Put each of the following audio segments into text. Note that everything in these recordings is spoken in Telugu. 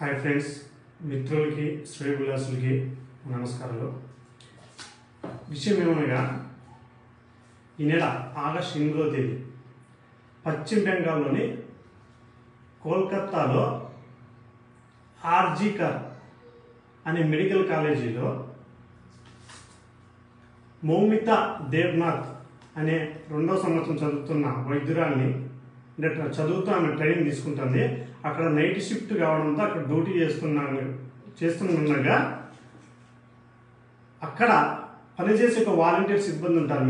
హాయ్ ఫ్రెండ్స్, మిత్రులకి శ్రేయభిలాషులకి నమస్కారాలు. విషయం ఏమనగా ఈ నెల ఆగస్టు 8వ తేదీ పశ్చిమ బెంగాల్లోని కోల్కతాలో ఆర్జీకర్ అనే మెడికల్ కాలేజీలో మౌమితా దేవ్నాథ్ అనే 2వ సంవత్సరం చదువుతున్న వైద్యురాల్ని చదువుతూ ఆమె ట్రైనింగ్ తీసుకుంటుంది. అక్కడ నైట్ షిఫ్ట్ కావడంతో అక్కడ డ్యూటీ చేస్తుండగా అక్కడ పనిచేసే ఒక వాలంటీర్ సిబ్బంది ఉంటారు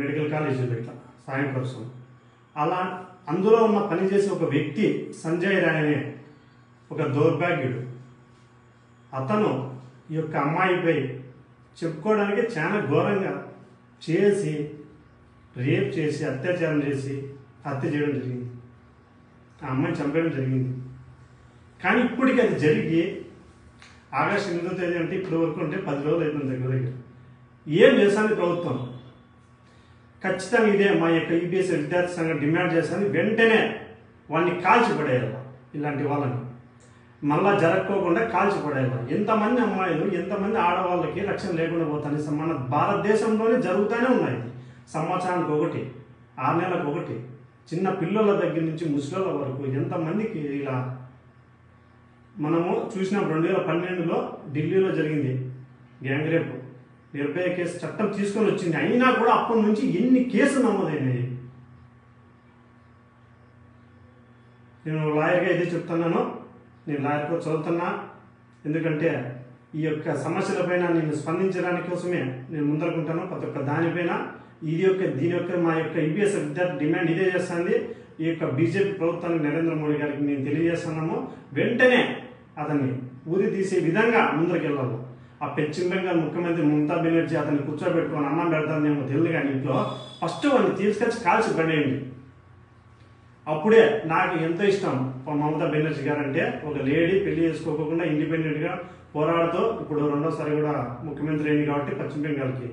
మెడికల్ కాలేజీలో ఇట్లా సాయం కోసం. అలా అందులో ఉన్న పనిచేసే ఒక వ్యక్తి సంజయ్ రాయ్ అనే ఒక దౌర్భాగ్యుడు. అతను ఈ యొక్క అమ్మాయిపై చెప్పుకోవడానికి చాలా ఘోరంగా చేసి రేప్ చేసి అత్యాచారం చేసి హత్య చేయడం జరిగింది. ఆ అమ్మాయిని చంపేయడం జరిగింది. కానీ ఇప్పటికి అది జరిగి ఆగస్టు 8వ తేదీ అంటే ఇప్పటి వరకు అంటే 10 రోజులు అయిపోయింది దగ్గర. ఏం చేశాను ప్రభుత్వం? ఖచ్చితంగా ఇదే మా యొక్క ఈబీఎస్ విద్యార్థి సంఘం డిమాండ్ చేశాను. వెంటనే వాళ్ళని కాల్చిపడేయాలి. ఇలాంటి వాళ్ళని మళ్ళా జరగకోకుండా కాల్చిపడేయాలి. ఎంతమంది అమ్మాయిలు ఎంతమంది ఆడవాళ్ళకి రక్షణ లేకుండా పోతాయి. మన భారతదేశంలోనే జరుగుతూనే ఉన్నాయి. సంవత్సరానికి ఒకటి, 6 నెలలకు ఒకటి, చిన్న పిల్లల దగ్గర నుంచి ముసలిల వరకు ఎంతమందికి ఇలా మనము చూసినాం. 2012లో ఢిల్లీలో జరిగింది గ్యాంగ్ రేప్, నిర్భయ కేసు చట్టం తీసుకొని వచ్చింది. అయినా కూడా అప్పటి నుంచి ఎన్ని కేసులు నమోదైనాయి. నేను లాయర్గా ఇదే చెప్తున్నాను. నేను లాయర్ కూడా చదువుతున్నా. ఎందుకంటే ఈ యొక్క సమస్యలపైన నేను స్పందించడానికి కోసమే నేను ముందరుకుంటాను. ప్రతి ఒక్క దానిపైన దీని యొక్క మా యొక్క ఈబీఎస్ విద్యార్థి డిమాండ్ ఇదే చేస్తుంది. ఈ యొక్క బీజేపీ ప్రభుత్వానికి నరేంద్ర మోడీ గారికి మేము తెలియజేస్తున్నాము. వెంటనే అతన్ని ఊరి తీసే విధంగా ముందరికి వెళ్ళాలి. ఆ పశ్చిమ బెంగాల్ ముఖ్యమంత్రి మమతా బెనర్జీ అతన్ని కూర్చోబెట్టుకొని అన్నం పెడతానేమో తెలియదు, కానీ ఇంట్లో ఫస్ట్ వాడిని తీసుకొచ్చి కాల్చి పడేయండి. అప్పుడే నాకు ఎంతో ఇష్టం మమతా బెనర్జీ గారు అంటే. ఒక లేడీ పెళ్లి చేసుకోకుండా ఇండిపెండెంట్గా పోరాడుతూ ఇప్పుడు 2వసారి కూడా ముఖ్యమంత్రి అయింది కాబట్టి పశ్చిమ బెంగాల్కి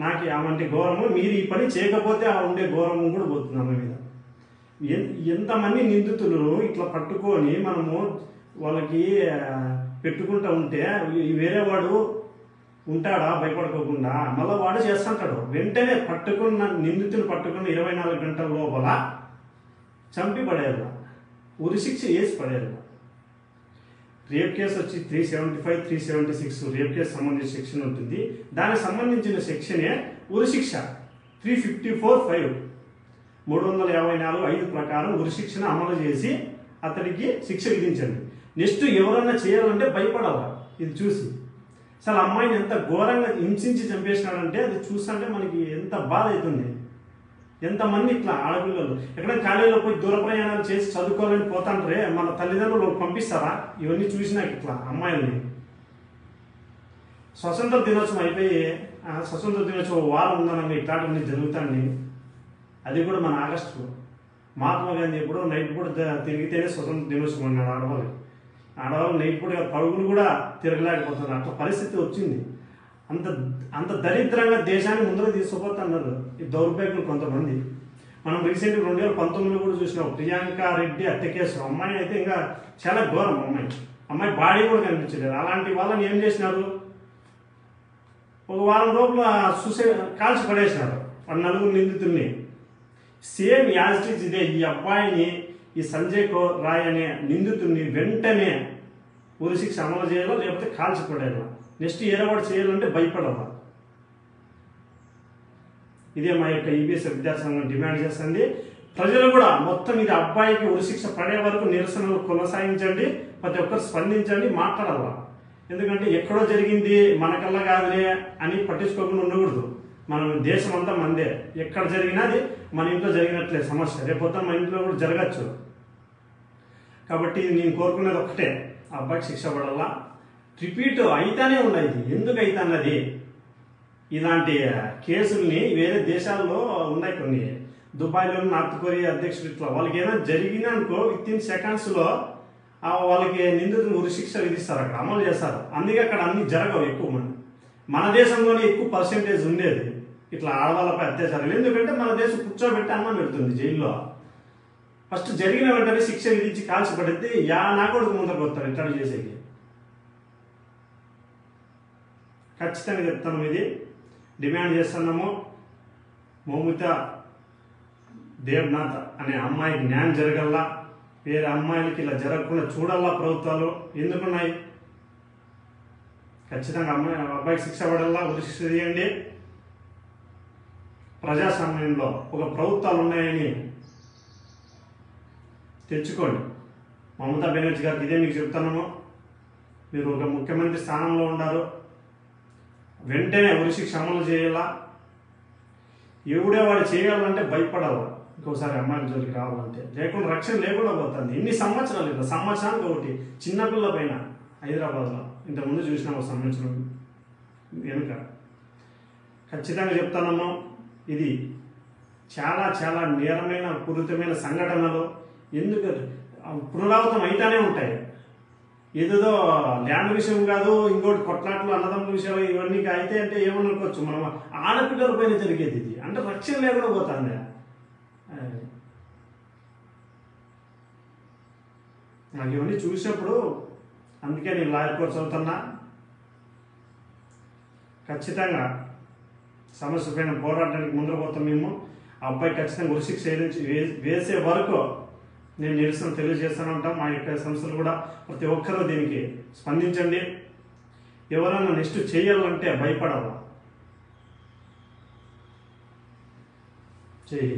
నాకు ఆమె గౌరవం. మీరు ఈ పని చేయకపోతే ఆ ఉండే గౌరవం కూడా పోతుంది ఆమె మీద. ఎంతమంది నిందితులు ఇట్లా పట్టుకొని మనము వాళ్ళకి పెట్టుకుంటూ ఉంటే వేరే వాడు ఉంటాడా భయపడుకోకుండా? మళ్ళీ వాడు చేస్తుంటాడు. వెంటనే పట్టుకున్న నిందితులు పట్టుకున్న 24 గంటల లోపల చంపి పడేయాలి, ఉరిశిక్ష వేసి పడేయాలి. రేప్ కేసు వచ్చి 375, 376 రేప్ కేసు సంబంధించిన సెక్షన్ ఉంటుంది. దానికి సంబంధించిన సెక్షనే ఉరిశిక్ష 354(5) 354(5) ప్రకారం ఉరిశిక్షను అమలు చేసి అతడికి శిక్ష విధించండి. నెక్స్ట్ ఎవరన్నా చేయాలంటే భయపడాలి. ఇది చూసి అసలు అమ్మాయిని ఎంత ఘోరంగా హింసించి చంపేసినాడంటే అది చూస్తుంటే మనకి ఎంత బాధ అవుతుంది. ఎంతమంది ఇట్లా ఆడపిల్లలు ఎక్కడ కాలేజీలో పోయి దూర ప్రయాణాలు చేసి చదువుకోవాలని పోతాంటారే, మన తల్లిదండ్రులు పంపిస్తారా? ఇవన్నీ చూసినాక ఇట్లా అమ్మాయిల్ని. స్వతంత్ర దినోత్సవం అయిపోయి స్వతంత్ర దినోత్సవం వారం ఉందనగా ఇట్లాంటివన్నీ జరుగుతాయి. అది కూడా మన ఆగస్టులో మహాత్మా గాంధీ ఎప్పుడో నైట్ పూట తిరిగితేనే స్వతంత్ర దినోత్సవం అన్నాడు. ఆడవాళ్ళు నైట్ పూట పరుగులు కూడా తిరగలేకపోతున్నారు. అట్లా పరిస్థితి వచ్చింది. అంత దరిద్రంగా దేశాన్ని ముందుకు తీసుకుపోతున్నారు ఈ దౌర్భాగ్యులు కొంతమంది. మనం రీసెంట్గా 2019లో కూడా చూసినాం ప్రియాంక రెడ్డి హత్య కేసు. అమ్మాయి అయితే ఇంకా చాలా ఘోరం. అమ్మాయి బాడీ కూడా కనిపించలేదు. అలాంటి వాళ్ళని ఏం చేసినారు, ఒక వారం లోపల కాల్చి పడేసినారు ఆ 4 నిందితుల్ని. సేమ్ యాజ్ ఇట్ ఈజ్ ఇదే. ఈ అబ్బాయిని, ఈ సంజయ్ రాయ్ అనే నిందితుడిని వెంటనే ఉరిశిక్ష అమలు చేయాలో లేకపోతే కాల్చి పడేయాలి. నెక్స్ట్ ఏరవాడు చేయాలంటే భయపడాలి. ఇదే మా యొక్క ఈబీఎస్ విద్యార్థి సంఘం డిమాండ్ చేస్తుంది. ప్రజలు కూడా మొత్తం ఇది అబ్బాయికి ఉరిశిక్ష పడే వరకు నిరసనలు కొనసాగించండి. ప్రతి ఒక్కరు స్పందించండి, మాట్లాడాల. ఎందుకంటే ఎక్కడో జరిగింది మనకల్లా కాదులే అని పట్టించుకోకుండా ఉండకూడదు. మన దేశం అంతా మందే. ఎక్కడ జరిగినా అది మన ఇంట్లో జరిగినట్లే సమస్య. రేపొద్దు మన ఇంట్లో కూడా జరగచ్చు. కాబట్టి నేను కోరుకునేది ఒక్కటే, ఆ అబ్బాయికి శిక్ష పడాలా. రిపీట్ అయితేనే ఉన్నాయి. ఎందుకు అవుతున్నది? ఇలాంటి కేసుల్ని వేరే దేశాల్లో ఉన్నాయి కొన్ని. దుబాయ్లో నార్త్ కొరియా అధ్యక్షుడు ఇట్లా వాళ్ళకి ఏదైనా జరిగిందనుకో విత్ ఇన్ సెకండ్స్లో వాళ్ళకి నిందితులు ఉరిశిక్ష విధిస్తారు, అక్కడ అమలు చేస్తారు. అందుకే అక్కడ అన్ని జరగవు ఎక్కువ. మన దేశంలోనే ఎక్కువ పర్సెంటేజ్ ఉండేది ఇట్లా ఆడవాళ్ళపై అత్యాచారాలు. ఎందుకంటే మన దేశం కూర్చోబెట్టి అన్నం పెడుతుంది జైల్లో. ఫస్ట్ జరిగిన వెంటనే శిక్ష విధించి కాల్చిపడితే నా కొడుకు ముందరకు వస్తాడు ఇట్లా చేసేకి. ఖచ్చితంగా చెప్తాను, ఇది డిమాండ్ చేస్తున్నాము. మౌమిత దేవ్నాథ్ అనే అమ్మాయికి న్యాయం జరగల్లా, వేరే అమ్మాయిలకి ఇలా జరగకుండా చూడాలా ప్రభుత్వాలు. ఎందుకున్నాయి? ఖచ్చితంగా అబ్బాయికి శిక్ష పడాలా, ఉరి శిక్ష తీయండి. ప్రజాస్వామ్యంలో ఒక ప్రభుత్వాలు ఉన్నాయని తెచ్చుకోండి. మమతా బెనర్జీ గారికి ఇదే మీకు చెప్తున్నాము. మీరు ఒక ముఖ్యమంత్రి స్థానంలో ఉన్నారు, వెంటనే ఉరి శిక్ష అమలు చేయాలా. ఎవడే వాడు చేయాలంటే భయపడాలా, ఇంకోసారి అమ్మాయిల జోలికి రావాలంటే. లేకుండా రక్షణ లేకుండా పోతుంది. ఎన్ని సంవత్సరాలు ఇట్లా, సంవత్సరానికి ఒకటి చిన్నపిల్ల పైన హైదరాబాద్లో ఇంతకుముందు చూసినాం ఒక సంవత్సరం వెనుక. ఖచ్చితంగా చెప్తానమ్మా, ఇది చాలా చాలా నేరమైన పూరితమైన సంఘటనలు. ఎందుకు పునరావృతం అయితానే ఉంటాయి. ఏదేదో ల్యాండ్ విషయం కాదు, ఇంకోటి కొట్లాట్లు అన్నదమ్ముల విషయాలు ఇవన్నీ అయితే అంటే ఏమనుకోవచ్చు మనం. ఆడపిల్లల పైన జరిగేది ఇది, అంటే రక్షణ లేకుండా పోతుంది. నాకు ఇవన్నీ చూసినప్పుడు అందుకే నేను లాయర్ కోర్స్ చదువుతున్నా. ఖచ్చితంగా సమస్య పైన పోరాటానికి ముందర పోతాం మేము. ఆ అబ్బాయి ఖచ్చితంగా ఉరిశిక్ష వేసే వరకు నేను నిరసన తెలియజేస్తూనే ఉంటాం. మా యొక్క సంస్థలు కూడా ప్రతి ఒక్కరూ దీనికి స్పందించండి. ఎవరైనా నెక్స్ట్ చేయాలంటే భయపడాలా. చేయి.